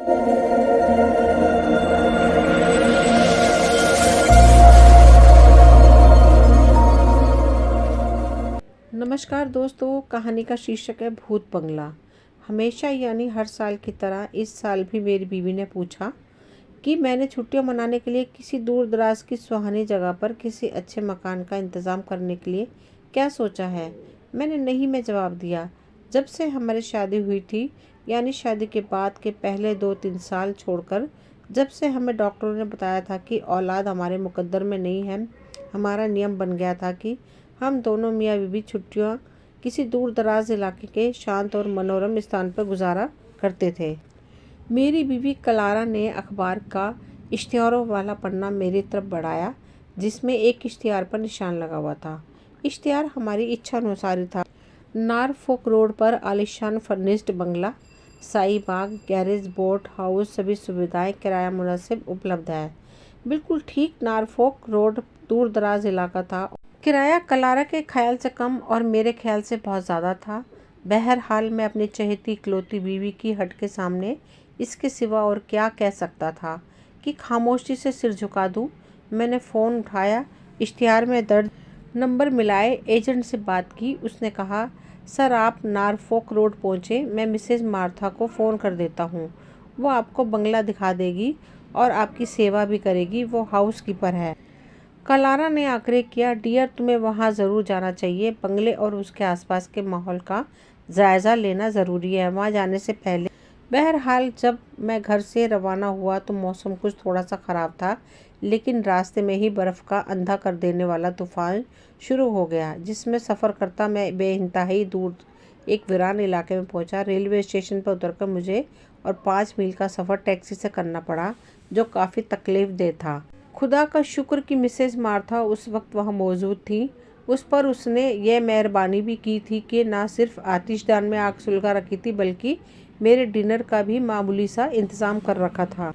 नमस्कार दोस्तों, कहानी का शीर्षक है भूत बंगला। हमेशा यानी हर साल की तरह इस साल भी मेरी बीवी ने पूछा कि मैंने छुट्टियां मनाने के लिए किसी दूर दराज की सुहानी जगह पर किसी अच्छे मकान का इंतज़ाम करने के लिए क्या सोचा है। मैंने नहीं में जवाब दिया। जब से हमारी शादी हुई थी, यानी शादी के बाद के पहले 2-3 साल छोड़कर, जब से हमें डॉक्टरों ने बताया था कि औलाद हमारे मुकद्दर में नहीं है, हमारा नियम बन गया था कि हम दोनों मियाँ बीवी छुट्टियाँ किसी दूर दराज इलाके के शांत और मनोरम स्थान पर गुजारा करते थे। मेरी बीवी क्लारा ने अखबार का इश्तिहारों वाला पन्ना मेरी तरफ बढ़ाया, जिसमें एक इश्तिहार पर निशान लगा हुआ था। इश्तिहार हमारी इच्छा अनुसार था। नॉरफॉक रोड पर आलीशान फर्निश्ड बंगला, शाही बाग, गैरेज, बोट हाउस, सभी सुविधाएं किराया मुनासिब उपलब्ध है। बिल्कुल ठीक नॉरफॉक रोड दूर दराज इलाका था। किराया क्लारा के ख्याल से कम और मेरे ख्याल से बहुत ज़्यादा था। बहरहाल मैं अपनी चहेती इकलौती बीवी की हट के सामने इसके सिवा और क्या कह सकता था कि खामोशी से सिर झुका दूं। मैंने फ़ोन उठाया, इश्तिहार में दर्ज नंबर मिलाए, एजेंट से बात की। उसने कहा, सर आप नॉरफॉक रोड पहुँचे, मैं मिसेज़ मार्था को फ़ोन कर देता हूँ। वो आपको बंगला दिखा देगी और आपकी सेवा भी करेगी। वो हाउस कीपर है। क्लारा ने आग्रह किया, डियर तुम्हें वहाँ ज़रूर जाना चाहिए। बंगले और उसके आसपास के माहौल का जायज़ा लेना ज़रूरी है वहाँ जाने से पहले। बहरहाल जब मैं घर से रवाना हुआ तो मौसम कुछ थोड़ा सा ख़राब था, लेकिन रास्ते में ही बर्फ़ का अंधा कर देने वाला तूफ़ान शुरू हो गया, जिसमें सफ़र करता मैं बेइंतहाई दूर एक वीरान इलाके में पहुंचा। रेलवे स्टेशन पर उतरकर मुझे और 5 मील का सफ़र टैक्सी से करना पड़ा, जो काफ़ी तकलीफ़देह था। खुदा का शुक्र कि मिसेज़ मार्था उस वक्त वहाँ मौजूद थी। उस पर उसने यह मेहरबानी भी की थी कि ना सिर्फ आतिशदान में आग सुलगा रखी थी, बल्कि मेरे डिनर का भी मामूली सा इंतज़ाम कर रखा था।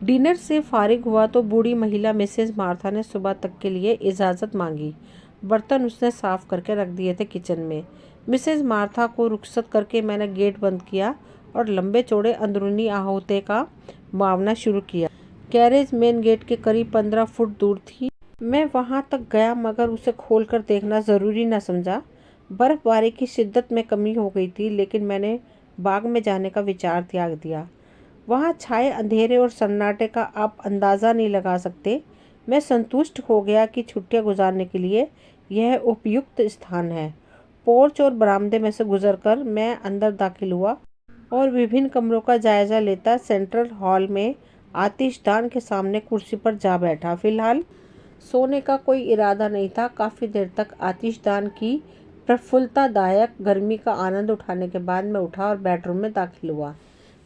डिनर से फारिग हुआ तो बूढ़ी महिला मिसेज़ मार्था ने सुबह तक के लिए इजाज़त मांगी। बर्तन उसने साफ़ करके रख दिए थे किचन में। मिसेज़ मार्था को रुखसत करके मैंने गेट बंद किया और लंबे चौड़े अंदरूनी अहाते का मुआवना शुरू किया। गैरेज मेन गेट के करीब 15 फुट दूर थी। मैं वहां तक गया, मगर उसे खोलकर देखना ज़रूरी न समझा। बर्फबारी की शिद्दत में कमी हो गई थी, लेकिन मैंने बाग में जाने का विचार त्याग दिया। वहां छाए अंधेरे और सन्नाटे का आप अंदाज़ा नहीं लगा सकते। मैं संतुष्ट हो गया कि छुट्टियां गुजारने के लिए यह उपयुक्त स्थान है। पोर्च और बरामदे में से गुजरकर मैं अंदर दाखिल हुआ और विभिन्न कमरों का जायज़ा लेता सेंट्रल हॉल में आतिशदान के सामने कुर्सी पर जा बैठा। फिलहाल सोने का कोई इरादा नहीं था। काफ़ी देर तक आतिशदान की प्रफुल्लतादायक गर्मी का आनंद उठाने के बाद मैं उठा और बेडरूम में दाखिल हुआ।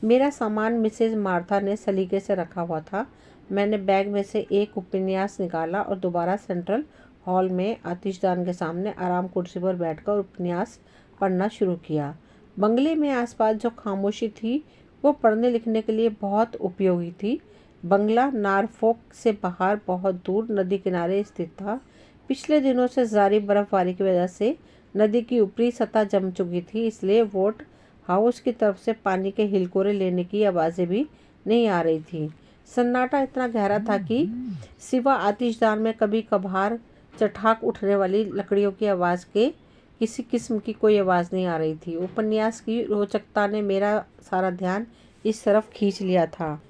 मेरा सामान मिसेज़ मार्था ने सलीके से रखा हुआ था। मैंने बैग में से एक उपन्यास निकाला और दोबारा सेंट्रल हॉल में आतिशदान के सामने आराम कुर्सी पर बैठकर उपन्यास पढ़ना शुरू किया। बंगले में आसपास जो खामोशी थी, वो पढ़ने लिखने के लिए बहुत उपयोगी थी। बंगला नॉरफॉक से बाहर बहुत दूर नदी किनारे स्थित था। पिछले दिनों से जारी बर्फबारी की वजह से नदी की ऊपरी सतह जम चुकी थी, इसलिए बोट हाउस की तरफ से पानी के हिलकोरे लेने की आवाज़ें भी नहीं आ रही थी। सन्नाटा इतना गहरा था कि सिवा आतिशदान में कभी कभार चटाक उठने वाली लकड़ियों की आवाज़ के किसी किस्म की कोई आवाज़ नहीं आ रही थी। उपन्यास की रोचकता ने मेरा सारा ध्यान इस तरफ खींच लिया था।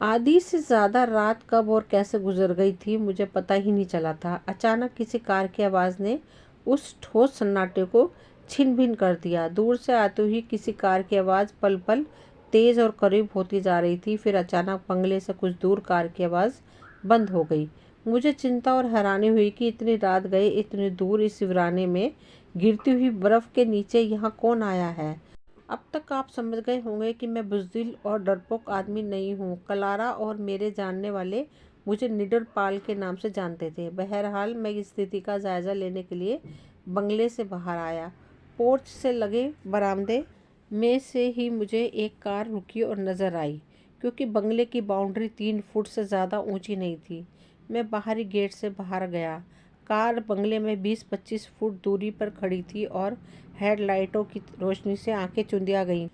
आधी से ज़्यादा रात कब और कैसे गुजर गई थी, मुझे पता ही नहीं चला था। अचानक किसी कार की आवाज़ ने उस ठोस सन्नाटे को छिन भिन कर दिया। दूर से आती हुई किसी कार की आवाज़ पल पल तेज़ और करीब होती जा रही थी। फिर अचानक बंगले से कुछ दूर कार की आवाज़ बंद हो गई। मुझे चिंता और हैरानी हुई कि इतनी रात गए, इतनी दूर इस वीराने में गिरती हुई बर्फ़ के नीचे यहाँ कौन आया है। अब तक आप समझ गए होंगे कि मैं बुज़दिल और डरपोक आदमी नहीं हूँ। क्लारा और मेरे जानने वाले मुझे निडर पाल के नाम से जानते थे। बहरहाल मैं इस स्थिति का जायज़ा लेने के लिए बंगले से बाहर आया। पोर्च से लगे बरामदे में से ही मुझे एक कार रुकी और नज़र आई, क्योंकि बंगले की बाउंड्री 3 फुट से ज़्यादा ऊंची नहीं थी। मैं बाहरी गेट से बाहर गया। कार बंगले में 20-25 फुट दूरी पर खड़ी थी और हेडलाइटों की रोशनी से आंखें चुंधिया गईं।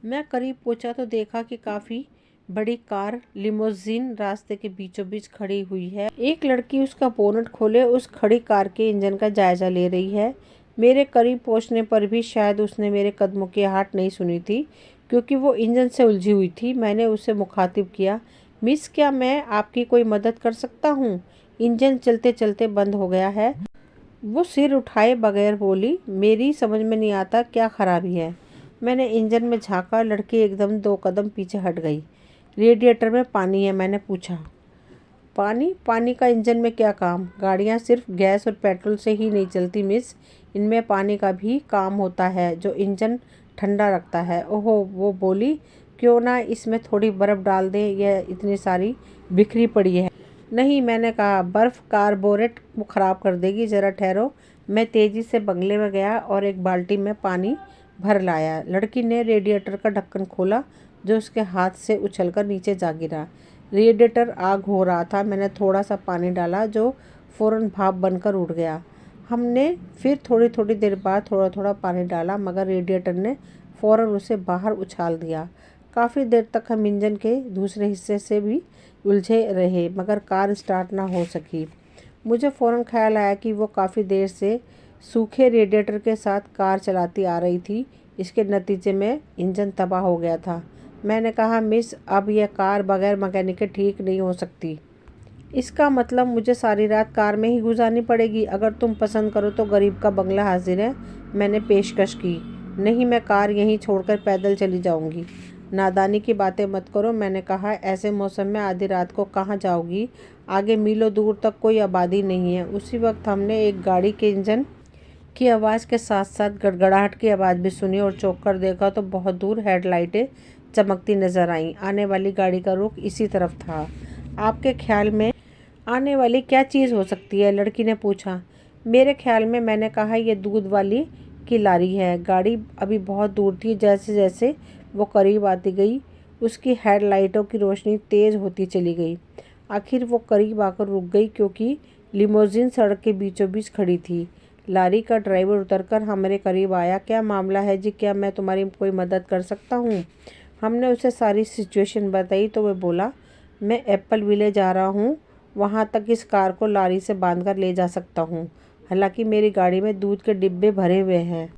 मैं करीब पहुंचा तो देखा कि काफ़ी बड़ी कार लिमोजीन रास्ते के बीचों बीच खड़ी हुई है। एक लड़की उसका बोनट खोले उस खड़ी कार के इंजन का जायजा ले रही है। मेरे करीब पहुंचने पर भी शायद उसने मेरे कदमों की आहट नहीं सुनी थी, क्योंकि वो इंजन से उलझी हुई थी। मैंने उसे मुखातिब किया, मिस, क्या मैं आपकी कोई मदद कर सकता हूँ? इंजन चलते चलते बंद हो गया है। वो सिर उठाए बगैर बोली, मेरी समझ में नहीं आता क्या खराबी है। मैंने इंजन में झांका। लड़की एकदम 2 कदम पीछे हट गई। रेडिएटर में पानी है, मैंने पूछा। पानी? पानी का इंजन में क्या काम? गाड़ियाँ सिर्फ गैस और पेट्रोल से ही नहीं चलती मिस, इनमें पानी का भी काम होता है जो इंजन ठंडा रखता है। ओहो, वो बोली, क्यों ना इसमें थोड़ी बर्फ़ डाल दें, यह इतनी सारी बिखरी पड़ी है। नहीं, मैंने कहा, बर्फ़ कार्बोरेट को ख़राब कर देगी, ज़रा ठहरो। मैं तेज़ी से बंगले में गया और एक बाल्टी में पानी भर लाया। लड़की ने रेडिएटर का ढक्कन खोला जो उसके हाथ से उछलकर नीचे जा गिरा। रेडिएटर आग हो रहा था। मैंने थोड़ा सा पानी डाला जो फ़ौरन भाप बनकर उड़ गया। हमने फिर थोड़ी थोड़ी देर बाद थोड़ा थोड़ा पानी डाला, मगर रेडिएटर ने फ़ौरन उसे बाहर उछाल दिया। काफ़ी देर तक हम इंजन के दूसरे हिस्से से भी उलझे रहे, मगर कार स्टार्ट ना हो सकी। मुझे फ़ौरन ख्याल आया कि वो काफ़ी देर से सूखे रेडिएटर के साथ कार चलाती आ रही थी। इसके नतीजे में इंजन तबाह हो गया था। मैंने कहा, मिस, अब यह कार बगैर मैकेनिक के ठीक नहीं हो सकती। इसका मतलब मुझे सारी रात कार में ही गुजारनी पड़ेगी। अगर तुम पसंद करो तो गरीब का बंगला हाजिर है, मैंने पेशकश की। नहीं, मैं कार यहीं छोड़कर पैदल चली जाऊंगी। नादानी की बातें मत करो, मैंने कहा। ऐसे मौसम में आधी रात को कहाँ जाओगी? आगे मीलों दूर तक कोई आबादी नहीं है। उसी वक्त हमने एक गाड़ी के इंजन की आवाज़ के साथ साथ गड़गड़ाहट की आवाज़ भी सुनी और चौंक कर देखा तो बहुत दूर हेडलाइटें चमकती नजर आईं। आने वाली गाड़ी का रुख इसी तरफ था। आपके ख्याल में आने वाली क्या चीज़ हो सकती है? लड़की ने पूछा। मेरे ख्याल में, मैंने कहा, यह दूध वाली की लारी है। गाड़ी अभी बहुत दूर थी। जैसे जैसे वो करीब आती गई उसकी हेडलाइटों की रोशनी तेज़ होती चली गई। आखिर वो करीब आकर रुक गई, क्योंकि लिमोजिन सड़क के बीचों बीच खड़ी थी। लारी का ड्राइवर उतरकर हमारे करीब आया। क्या मामला है जी? क्या मैं तुम्हारी कोई मदद कर सकता हूँ? हमने उसे सारी सिचुएशन बताई तो वह बोला, मैं एप्पल विले जा रहा हूँ, वहाँ तक इस कार को लारी से बांधकर ले जा सकता हूँ। हालांकि मेरी गाड़ी में दूध के डिब्बे भरे हुए हैं।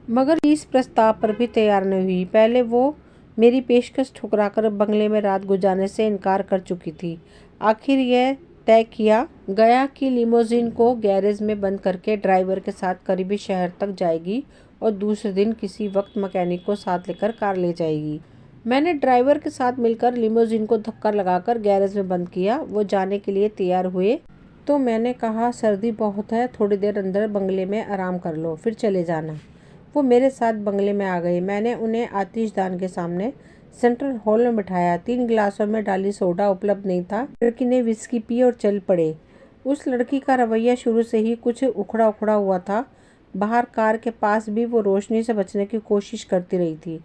मगर इस प्रस्ताव पर भी तैयार नहीं हुई। पहले वो मेरी पेशकश ठुकराकर बंगले में रात गुजारने से इनकार कर चुकी थी। आखिर यह तय किया गया कि लिमोजिन को गैरेज में बंद करके ड्राइवर के साथ करीबी शहर तक जाएगी और दूसरे दिन किसी वक्त मैकेनिक को साथ लेकर कार ले जाएगी। मैंने ड्राइवर के साथ मिलकर लिमोजिन को धक्का लगाकर गैरेज में बंद किया। वो जाने के लिए तैयार हुए तो मैंने कहा, सर्दी बहुत है, थोड़ी देर अंदर बंगले में आराम कर लो, फिर चले जाना। वो मेरे साथ बंगले में आ गए। मैंने उन्हें आतिशदान के सामने सेंट्रल हॉल में बिठाया। 3 गिलासों में डाली सोडा उपलब्ध नहीं था। लड़की ने विस्की पी और चल पड़े। उस लड़की का रवैया शुरू से ही कुछ उखड़ा उखड़ा हुआ था। बाहर कार के पास भी वो रोशनी से बचने की कोशिश करती रही थी,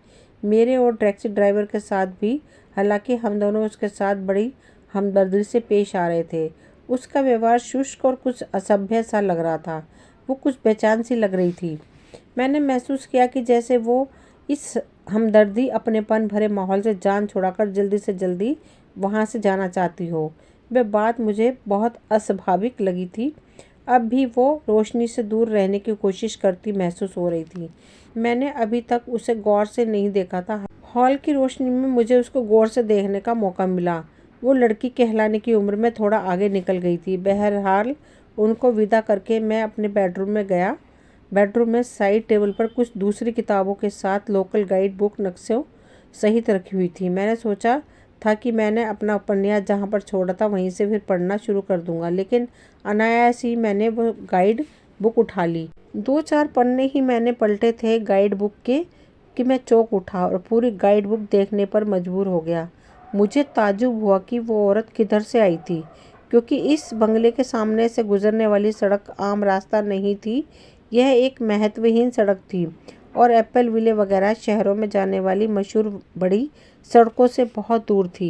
मेरे और टैक्सी ड्राइवर के साथ भी। हालांकि हम दोनों उसके साथ बड़ी हमदर्दी से पेश आ रहे थे। उसका व्यवहार शुष्क और कुछ असभ्य सा लग रहा था। वो कुछ बेचैन सी लग रही थी। मैंने महसूस किया कि जैसे वो इस हमदर्दी अपनेपन भरे माहौल से जान छुड़ाकर जल्दी से जल्दी वहाँ से जाना चाहती हो। वह बात मुझे बहुत अस्वाभाविक लगी थी। अब भी वो रोशनी से दूर रहने की कोशिश करती महसूस हो रही थी। मैंने अभी तक उसे गौर से नहीं देखा था। हॉल की रोशनी में मुझे उसको गौर से देखने का मौका मिला। वो लड़की कहलाने की उम्र में थोड़ा आगे निकल गई थी। बहरहाल उनको विदा करके मैं अपने बेडरूम में गया। बेडरूम में साइड टेबल पर कुछ दूसरी किताबों के साथ लोकल गाइड बुक नक्शों सहित रखी हुई थी। मैंने सोचा था कि मैंने अपना उपन्यास जहाँ पर छोड़ा था वहीं से फिर पढ़ना शुरू कर दूंगा, लेकिन अनायास ही मैंने वो गाइड बुक उठा ली। 2-4 पन्ने ही मैंने पलटे थे गाइड बुक के कि मैं चौंक उठा और पूरी गाइड बुक देखने पर मजबूर हो गया। मुझे ताज्जुब हुआ कि वो औरत किधर से आई थी, क्योंकि इस बंगले के सामने से गुजरने वाली सड़क आम रास्ता नहीं थी। यह एक महत्वहीन सड़क थी और एप्पल विले वगैरह शहरों में जाने वाली मशहूर बड़ी सड़कों से बहुत दूर थी।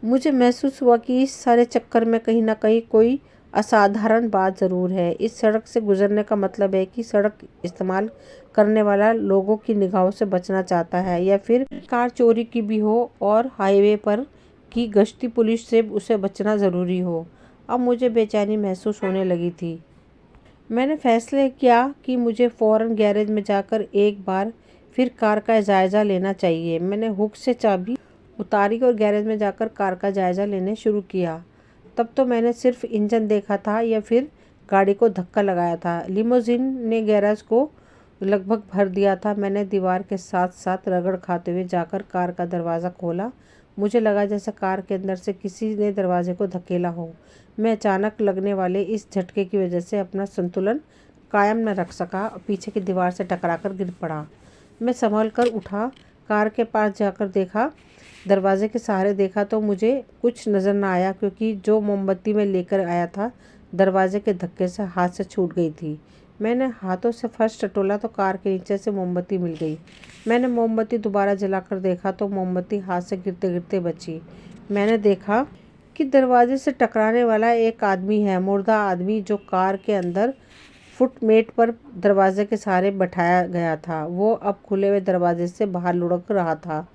मुझे महसूस हुआ कि इस सारे चक्कर में कहीं ना कहीं कोई असाधारण बात ज़रूर है। इस सड़क से गुजरने का मतलब है कि सड़क इस्तेमाल करने वाला लोगों की निगाहों से बचना चाहता है, या फिर कार चोरी की भी हो और हाईवे पर की गश्ती पुलिस से उसे बचना ज़रूरी हो। अब मुझे बेचैनी महसूस होने लगी थी। मैंने फैसला किया कि मुझे फ़ौरन गैरेज में जाकर एक बार फिर कार का जायज़ा लेना चाहिए। मैंने हुक से चाबी उतारी और गैरेज में जाकर कार का जायज़ा लेने शुरू किया। तब तो मैंने सिर्फ इंजन देखा था या फिर गाड़ी को धक्का लगाया था। लिमोजिन ने गैरेज को लगभग भर दिया था। मैंने दीवार के साथ साथ रगड़ खाते हुए जाकर कार का दरवाज़ा खोला। मुझे लगा जैसे कार के अंदर से किसी ने दरवाजे को धकेला हो। मैं अचानक लगने वाले इस झटके की वजह से अपना संतुलन कायम न रख सका और पीछे की दीवार से टकराकर गिर पड़ा। मैं संभल कर उठा, कार के पास जाकर देखा, दरवाजे के सहारे देखा तो मुझे कुछ नज़र न आया, क्योंकि जो मोमबत्ती मैं लेकर आया था दरवाजे के धक्के से हाथ से छूट गई थी। मैंने हाथों से फर्श टटोला तो कार के नीचे से मोमबत्ती मिल गई। मैंने मोमबत्ती दोबारा जलाकर देखा तो मोमबत्ती हाथ से गिरते गिरते बची। मैंने देखा कि दरवाजे से टकराने वाला एक आदमी है, मुर्दा आदमी, जो कार के अंदर फुटमेट पर दरवाजे के सहारे बैठाया गया था। वो अब खुले हुए दरवाजे से बाहर लुढ़क रहा था।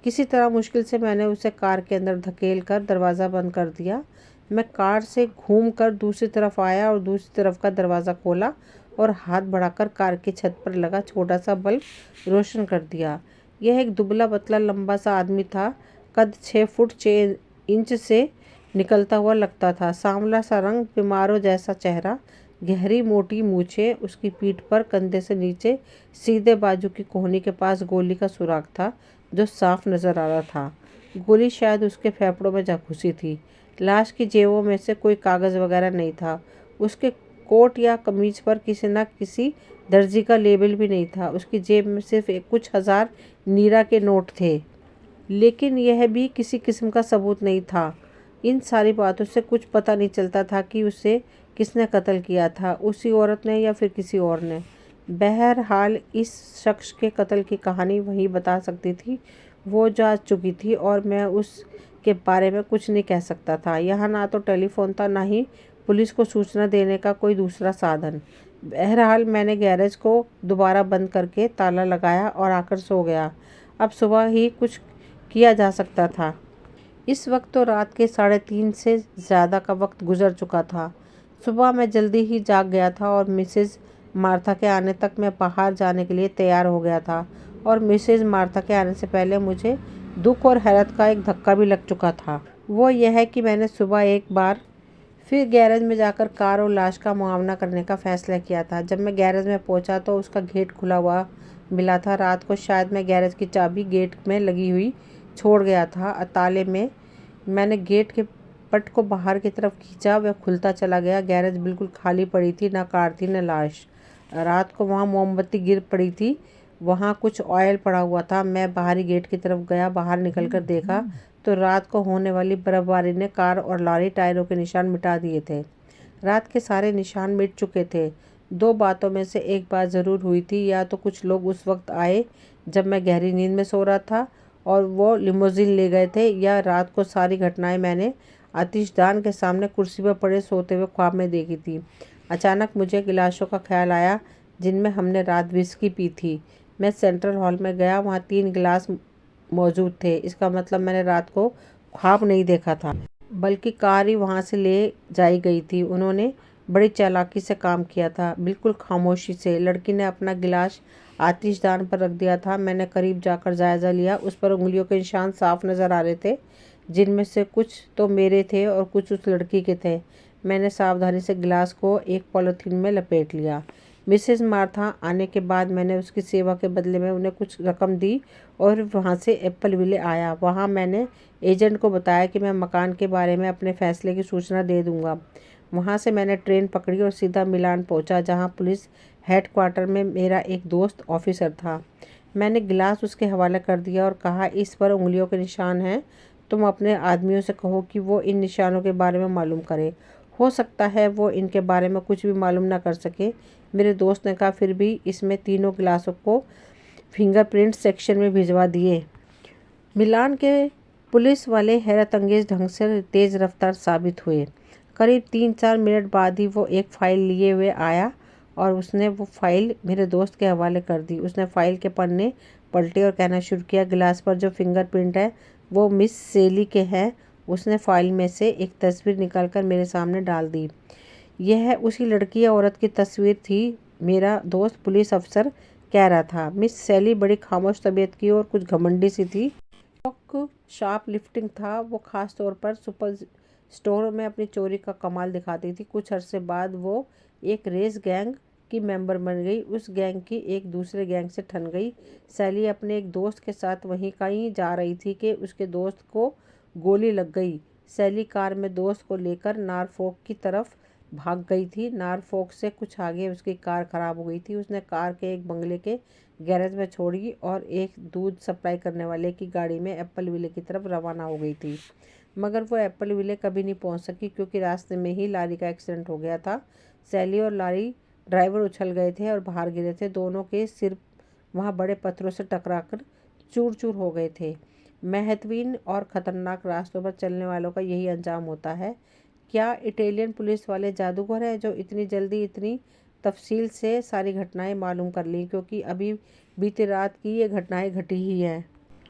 किसी तरह मुश्किल से मैंने उसे कार के अंदर धकेल कर दरवाज़ा बंद कर दिया। मैं कार से घूमकर दूसरी तरफ आया और दूसरी तरफ का दरवाज़ा खोला और हाथ बढ़ाकर कार की छत पर लगा छोटा सा बल्ब रोशन कर दिया। यह एक दुबला पतला लंबा सा आदमी था। कद 6 फुट 6 इंच से निकलता हुआ लगता था। सांवला सा रंग, बीमारों जैसा चेहरा, गहरी मोटी मूछें। उसकी पीठ पर कंधे से नीचे सीधे बाजू की कोहनी के पास गोली का सुराग था जो साफ नजर आ रहा था। गोली शायद उसके फेफड़ों में जा घुसी थी। लाश की जेबों में से कोई कागज़ वगैरह नहीं था। उसके कोट या कमीज पर किसी न किसी दर्जी का लेबल भी नहीं था। उसकी जेब में सिर्फ कुछ हज़ार नीरा के नोट थे, लेकिन यह भी किसी किस्म का सबूत नहीं था। इन सारी बातों से कुछ पता नहीं चलता था कि उसे किसने कत्ल किया था, उसी औरत ने या फिर किसी और ने। बहरहाल इस शख्स के कत्ल की कहानी वही बता सकती थी। वो जा चुकी थी और मैं उसके बारे में कुछ नहीं कह सकता था। यहाँ ना तो टेलीफोन था, ना ही पुलिस को सूचना देने का कोई दूसरा साधन। बहरहाल मैंने गैरेज को दोबारा बंद करके ताला लगाया और आकर सो गया। अब सुबह ही कुछ किया जा सकता था। इस वक्त तो रात के 3:30 से ज़्यादा का वक्त गुजर चुका था। सुबह मैं जल्दी ही जाग गया था और मिसेज़ मार्था के आने तक मैं बाहर जाने के लिए तैयार हो गया था। और मिसेज़ मार्था के आने से पहले मुझे दुख और हैरत का एक धक्का भी लग चुका था। वो यह है कि मैंने सुबह एक बार फिर गैरेज में जाकर कार और लाश का मुआयना करने का फ़ैसला किया था। जब मैं गैरेज में पहुंचा तो उसका गेट खुला हुआ मिला था। रात को शायद मैं गैरेज की चाबी गेट में लगी हुई छोड़ गया था। ताले में मैंने गेट के पट को बाहर की तरफ खींचा, वह खुलता चला गया। गैरेज बिल्कुल खाली पड़ी थी, ना कार थी न लाश। रात को वहाँ मोमबत्ती गिर पड़ी थी, वहाँ कुछ ऑयल पड़ा हुआ था। मैं बाहरी गेट की तरफ गया। बाहर निकलकर देखा तो रात को होने वाली बर्फबारी ने कार और लॉरी टायरों के निशान मिटा दिए थे। रात के सारे निशान मिट चुके थे। 2 बातों में से एक बात ज़रूर हुई थी, या तो कुछ लोग उस वक्त आए जब मैं गहरी नींद में सो रहा था और वो लिमोजिन ले गए थे, या रात को सारी घटनाएं मैंने आतिशदान के सामने कुर्सी पर पड़े सोते हुए ख्वाब में देखी थी। अचानक मुझे गिलासों का ख्याल आया जिनमें हमने रात विस्की पी थी। मैं सेंट्रल हॉल में गया, वहाँ 3 गिलास मौजूद थे। इसका मतलब मैंने रात को ख्वाब नहीं देखा था, बल्कि कार ही वहाँ से ले जाई गई थी। उन्होंने बड़ी चालाकी से काम किया था, बिल्कुल खामोशी से। लड़की ने अपना गिलास आतिशदान पर रख दिया था। मैंने करीब जाकर जायज़ा लिया। उस पर उंगलियों के निशान साफ नज़र आ रहे थे, जिनमें से कुछ तो मेरे थे और कुछ उस लड़की के थे। मैंने सावधानी से गिलास को एक पॉलीथीन में लपेट लिया। मिसेस मार्था आने के बाद मैंने उसकी सेवा के बदले में उन्हें कुछ रकम दी और वहाँ से एप्पलविले आया। वहाँ मैंने एजेंट को बताया कि मैं मकान के बारे में अपने फ़ैसले की सूचना दे दूँगा। वहाँ से मैंने ट्रेन पकड़ी और सीधा मिलान पहुँचा, जहाँ पुलिस हेडक्वार्टर में मेरा एक दोस्त ऑफिसर था। मैंने गिलास उसके हवाले कर दिया और कहा, इस पर उंगलियों के निशान हैं। तुम अपने आदमियों से कहो कि वो इन निशानों के बारे में मालूम करे। हो सकता है वो इनके बारे में कुछ भी मालूम ना कर सके। मेरे दोस्त ने कहा, फिर भी इसमें तीनों गिलासों को फिंगरप्रिंट सेक्शन में भिजवा दिए। मिलान के पुलिस वाले हैरत अंगेज ढंग से तेज़ रफ्तार साबित हुए। करीब 3-4 मिनट बाद ही वो एक फ़ाइल लिए हुए आया और उसने वो फ़ाइल मेरे दोस्त के हवाले कर दी। उसने फ़ाइल के पन्ने पलटे और कहना शुरू किया, गिलास पर जो फिंगरप्रिंट है वो मिस सेली के हैं। उसने फ़ाइल में से एक तस्वीर निकालकर मेरे सामने डाल दी। यह उसी लड़की या औरत की तस्वीर थी, मेरा दोस्त पुलिस अफसर कह रहा था। मिस सेली बड़ी खामोश तबीयत की और कुछ घमंडी सी थी। शौक शार्प लिफ्टिंग था। वो ख़ास तौर पर सुपर स्टोर में अपनी चोरी का कमाल दिखाती थी। कुछ अरसे बाद वो एक रेस गैंग की मेंबर बन गई। उस गैंग की एक दूसरे गैंग से ठन गई। सैली अपने एक दोस्त के साथ वहीं कहीं जा रही थी कि उसके दोस्त को गोली लग गई। सैली कार में दोस्त को लेकर नॉरफॉक की तरफ भाग गई थी। नॉरफॉक से कुछ आगे उसकी कार खराब हो गई थी। उसने कार के एक बंगले के गैरेज में छोड़ी और एक दूध सप्लाई करने वाले की गाड़ी में एप्पल विले की तरफ रवाना हो गई थी। मगर वो एप्पल विले कभी नहीं पहुंच सकी क्योंकि रास्ते में ही लारी का एक्सीडेंट हो गया था। सैली और लारी ड्राइवर उछल गए थे और बाहर गिरे थे। दोनों के सिर वहाँ बड़े पत्थरों से टकराकर चूर चूर हो गए थे। महत्वहीन और ख़तरनाक रास्तों पर चलने वालों का यही अंजाम होता है। क्या इटालियन पुलिस वाले जादूगर हैं जो इतनी जल्दी इतनी तफसील से सारी घटनाएं मालूम कर लीं, क्योंकि अभी बीती रात की ये घटनाएं घटी ही हैं।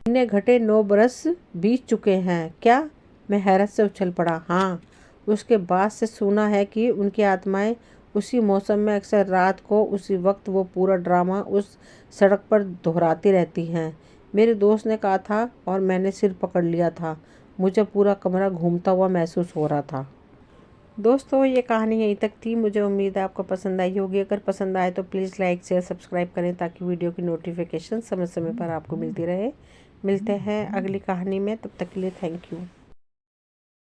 इन्हें घटे 9 बरस बीत चुके हैं क्या? मैं हैरत से उछल पड़ा। हाँ, उसके बाद से सुना है कि उनकी आत्माएं उसी मौसम में अक्सर रात को उसी वक्त वो पूरा ड्रामा उस सड़क पर दोहराती रहती हैं। मेरे दोस्त ने कहा था और मैंने सिर पकड़ लिया था। मुझे पूरा कमरा घूमता हुआ महसूस हो रहा था। दोस्तों, ये कहानी यहीं तक थी। मुझे उम्मीद है आपको पसंद आई होगी। अगर पसंद आए तो प्लीज़ लाइक शेयर सब्सक्राइब करें ताकि वीडियो की नोटिफिकेशन समय समय पर आपको मिलती रहे। मिलते हैं अगली कहानी में, तब तक के लिए थैंक यू।